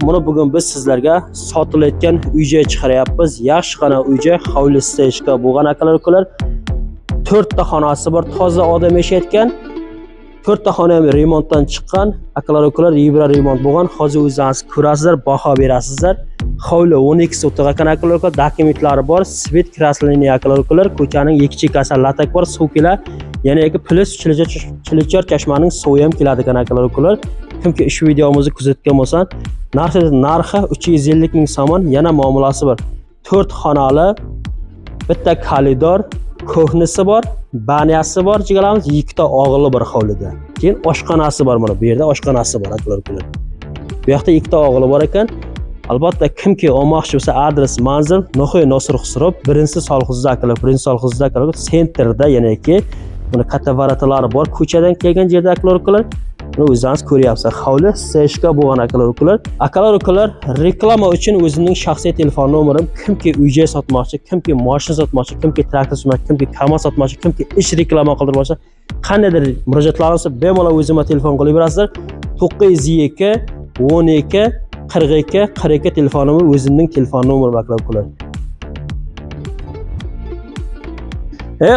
Buni bugun biz sizlarga sotilayotgan uy-joy chiqaryapmiz. Yaxshigina uy-joy, hovli stejka bo'lgan akalar-ukalar. 4 ta xonasi bor, toza odam yashayotgan. 4 ta xona ham remontdan chiqqan. Akalar-ukalar yibra remont bo'lgan. Hozir o'zingiz ko'rasizlar, baho berasizlar. Hovli 12 sotiq ekan akalar-ukalar, dokumentlari bor. Svet krasleniya akalar-ukalar, ko'chaning ikki chekkasida latak bor, suv keladi. Yana plus Chilichor chashmaning suvi ham keladi ekan akalar-ukalar. Kimki shu videomizni kuzatgan bo'lsa, narxi 350 ming so'm, yana muomalasi bor. 4 xonali, bitta kalidor, ko'hnisi bor, baniyasi bor, jigalamiz, ikkita og'ili bor hovlida. Keyin oshxonasi bor, mana bu yerda oshxonasi bor akalar-ukalar. Bu yoqda ikkita og'ili bor ekan. Albatta kimki olmoqchi bo'lsa, adres, manzil No'xoy Nosir Xusrov, birinchi Solxuzda akalar, birinchi Solxuzda akalar, sentrda yanaki buni katta varatalari bor, ko'chadan kelgan yerda akalar-ukalar. Buni o'zingiz ko'ryapsiz. Hovli stejka bo'lgan akalar-ukalar. Akalar-ukalar, reklama uchun o'zimning shaxsiy telefon nomerim, kimki uy-joy sotmoqchi, kimki mashina sotmoqchi, kimki traktor sotmoqchi, kimki kamaz sotmoqchi, kimki ish reklama qildirmoqchi, qandaydir murojaatlaringiz bemalol o'zimga telefon qilib berasizlar. 902 12 42 42 telefonimni o'zimning telefon nomerim akalar-ukalar.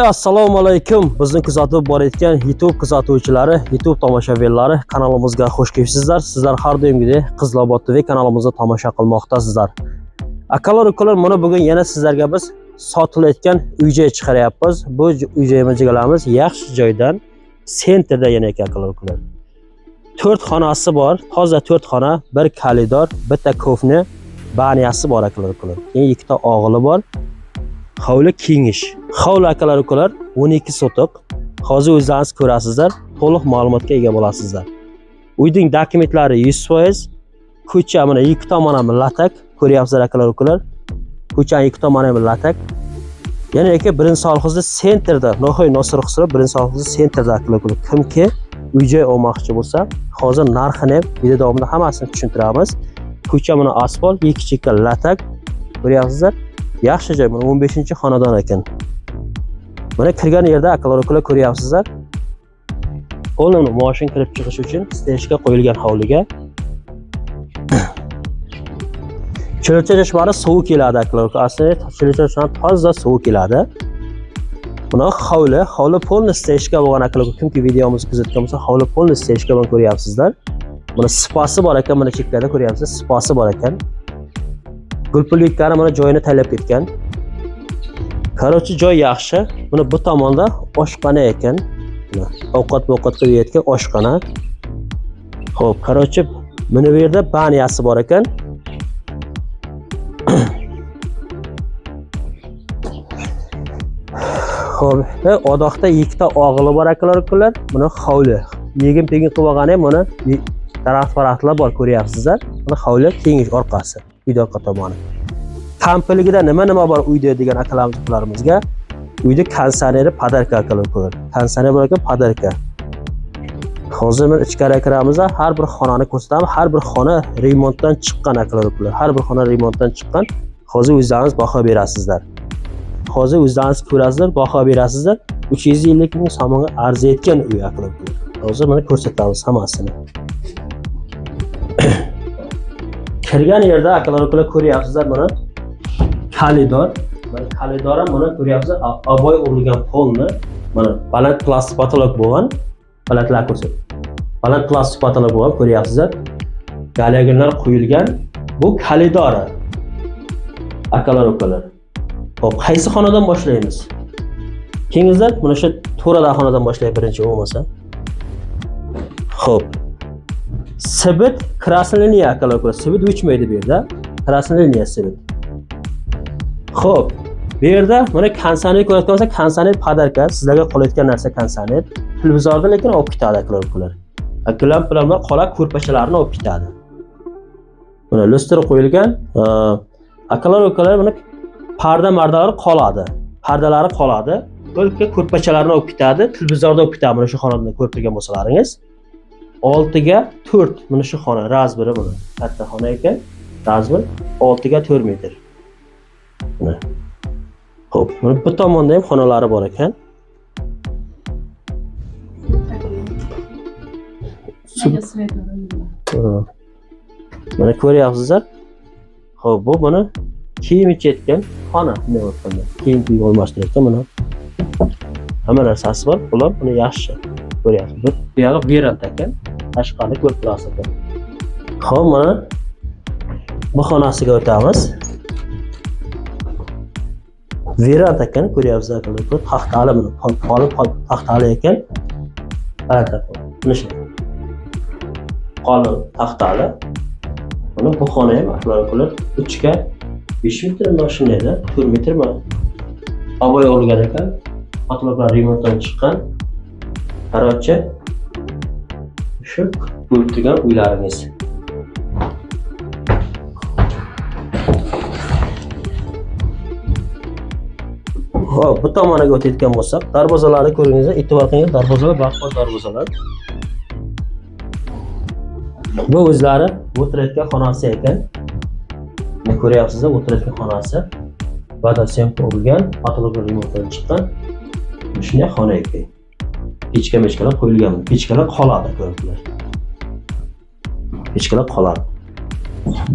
Assalomu alaykum. Bizni kuzatib borayotgan YouTube kuzatuvchilari, YouTube tomoshabinlari, kanalimizga xush kelibsizlar. Sizlar har doimgidek Qizilobod TV kanalimizni tomosha qilmoqdasizlar. Akalar-ukalar, mana bugun yana sizlarga biz sotilayotgan uy-joy chiqaryapmiz. Bu uy-joyimiz yaxshi joydan, sentrda yana akalar-ukalar. 4 xonasi bor, toza 4 xona, bir kalidor, bitta ko'fni, baniyasi bor akalar-ukalar. Keyin ikkita og'ili bor. Hovli kengish. Hovli akalar-ukalar 12 sotiq. Hozir o'zingiz ko'rasizlar, to'liq ma'lumotga ega bo'lasizlar. Uyning dokumentlari 100%. Ko'cha mana ikki tomoni ham latak, ko'ryapsizlar akalar-ukalar. Ko'chaning ikki tomoni ham latak. Yana birinchi Solxuzda sentrda, No'xoy Nosir Xusrov, birinchi Solxuzda sentrda akalar-ukalar. Kimki uy-joy olmoqchi bo'lsa, hozir narxini video davomida hammasini tushuntiramiz. Ko'cha mana asfalt, ikki chekka latak. Ko'ryapsizlar? Yaxshi joy, mana 15-xonadon ekan. Mana kirgan yerda akalar-ukalar ko'ryapsizlar. Qo'lni mashina kirib chiqish uchun stejga qo'yilgan hovliga. Chilichor chashmasi suvi keladi akalar-ukalar. Aslida Chilichor chashmasi toza suvi keladi. Buni hovli polni stejga bo'lgan akalar-ukalar. Kimki videomizni kuzatgan bo'lsa, hovli polni stejga bilan ko'ryapsizlar. Buni spasi bor ekan, mana chekkada ko'ryapsiz, spasi bor ekan. Gulpulliklari mana joyini taylab ketgan. Qarochi joy yaxshi. Buni bu tomonda oshxona ekan. Ovqat qilib yeyotgan oshxona. Xo'p, qarochi mana bu yerda baniyasi bor ekan. Xo'p, odoqda ikkita og'ili bor akalar-ukalar. Buni hovli. Yegim-tegim qilib olgani mana daraxt-barxtlar bor, ko'ryapsizlar. Buni hovli kengish orqasi. Uyda orqa tomoni. Kampiligida nima bor uyda degan akalarimizga, uyda konditsioneri podarka akalar-ukalar. Konditsioner bor ekan, podarka. Hozir men ichkariga kiramiz, har bir xonani ko'rsatamiz. Har bir xona remontdan chiqqan akalar-ukalar. Har bir xona remontdan chiqqan. Hozir o'zingiz baho berasizlar. Hozir o'zingiz ko'rasizlar, baho berasizlar. 350 ming so'mga arziyotgan uy akalar-ukalar. Hozir mana ko'rsatamiz hammasini. Kirgan yerda akalar-ukalar ko'ryapsizlar mana kalidor. Mana kalidor ham mana ko'ryapsizlar, oboy urilgan polni. Mana baland plastik potolok bo'lgan. Balandlar ko'rsat. Baland plastik potolok bo'lgan, ko'ryapsizlar. Galaganlar qo'yilgan. Bu kalidor. Akalar-ukalar. Xo'p, qaysi xonadan boshlaymiz? Kengizlar, mana shu to'rada xonadan boshlaymiz birinchi bo'lmasa. Xo'p. Sibit krasleniya akalar-ukalar. Sibit o'chmaydi bu yerda. Krasleniya sibit. Xo'p, bu yerda mana konditsioner ko'rayotgan bo'lsa, konditsioner podarka, sizlarga qolayotgan narsa konditsioner. Televizorda lekin olib ketadi akalar-ukalar. Lamp bilan qola ko'rpachalarni olib ketadi. Mana lustra qo'yilgan. Akalar-ukalar mana mardalar qoladi. Pardalari qoladi. Balki ko'rpachalarni olib ketadi, televizorda olib ketadi. Mana shu xonada ko'rib turgan bo'lsalaringiz. 6 ga 4 mana shu xona, razbiri buni. Katta xona ekan. Razbir 6 ga 4 metr. Mana. Xo'p, mana bu tomonda ham xonalari bor ekan. Mana ko'ryapsizlar. Xo'p, bu buni kiyim yetgan xona bunday o'tganda. Kiyim kiyib almashtirayotgan mana. Hamma narsasi bor. Ular buni yaxshi ko'ryapsiz. Bu yog'i veranda ekan. Tashqarida ko'rib turasiz ekan. Xo'p, mana bu xonasiga o'tamiz. Veranda ekan, ko'ryapsizlar. Taxtali buni qolib taxtali ekan. Mana shu. Qolib taxtali. Mana bu xona ham ahloqlar 3 ga 5 metrdan shundayda, 4 metrmi? Aboy olgan ekan. Xotloqlar remontdan chiqqan. Qarorchi shu bo'lib turgan uylaringiz. Xo'p, bu tomoniga o'tayotgan bo'lsak, darvozalarni ko'ringizlar, e'tibor qiling, darvozalar baqbol darvozalar. Bu o'zlari o'tirayotgan xonasi ekan. Mana ko'ryapsizlar, o'tirayotgan xonasi. Badasem qurilgan, xotloqlar remontdan chiqqan. Shunday xona ekan. Pechka-mechkalar qo'yilgan. Pechkalar qoladi ko'riblar. Pechkalar qoladi.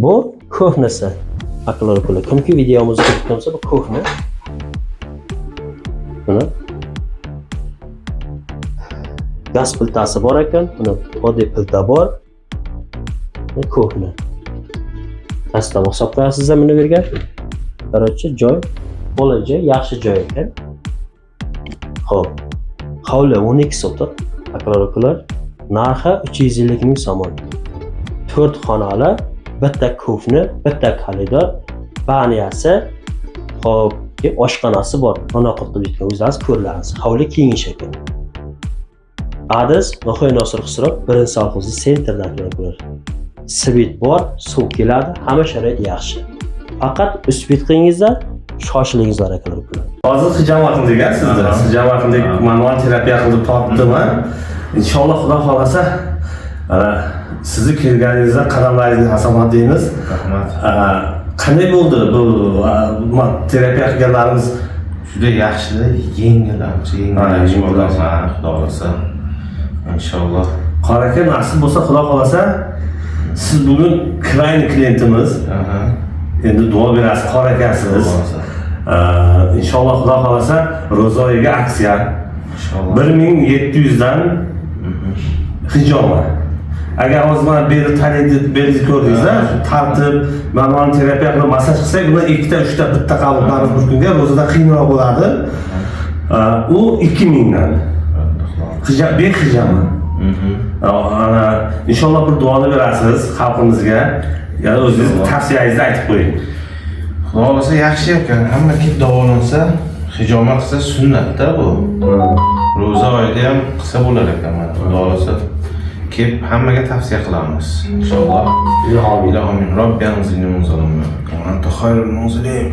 Bu ko'hnasi. Aqllar qo'yilgan. Kimki videomizni ko'rib tursa, bu ko'hna. Buni gaz plitasi bor ekan. Buni oddiy plita bor. Bu ko'hna. Pastda hisob qo'yasizlar buni bergan. Qarorchi joy, bo'laji yaxshi joy ekan. Xo'p. Hovli 12 sotiq. Aqllar narxi 350 ming so'm. 4 xonali, bitta ko'hna, bitta koridor, baniyasi, xo'p, oshxonasi bor. Xona qilib yetgan o'zingiz ko'rlarsiz. Hovli kengish ekan. Adres No'xoy Nosir Xusrov, 1-Salxo'zi sentrda aqllar. Svit bor, suv keladi, hamma sharoit yaxshi. Faqat uspit qilingizlar, shoshilingizlar aqllar. Hozir hijomatim degan sizda. Hijomatimdek manual terapiya qilib topdim-a. Inshaalloh Xudo xolasa sizni kelganingizda qadamlaringizni hasanat deymiz. Rahmat. Qanday bo'ldi bu terapiya qilganlarimiz? Juda yaxshi, yengil, ancha yengil bo'laman, Xudo xolasa. Inshaalloh. Qora aka, nasib bo'lsa Xudo xolasa siz bugun krayni klientimiz. Endi duo berasiz, qora akasiz. İnşallah Xudo xolasa ro'za oyiga aksiya. İnşallah. 1700 dan hijoma. Agar hozir mana beri tanidi, beri ko'rdingizlar, tartib, manual terapiya qilib massaj qilsak, bundan 2 ta, 3 ta bitta qabul qilamiz bir kunga, ro'zada qiyinroq bo'ladi. U 2000 dan. Hijoma. Ana inshaalloh bir duoni berasiz xalqimizga. Yani o'zingiz tavsiyangizni aytib qo'ying. Xudo xolasa yaxshi ekan. Hamma kelib davolansa, hijoma qilsa sunnatda bu. Ro'za oyida ham qilsa bo'lar ekan mana. Xudo xolasa kelib hammaga tavsiya qilamiz. Inshaalloh. Ilohim. Robbiyamiz inna munzalum. Anta khayrul munzilin.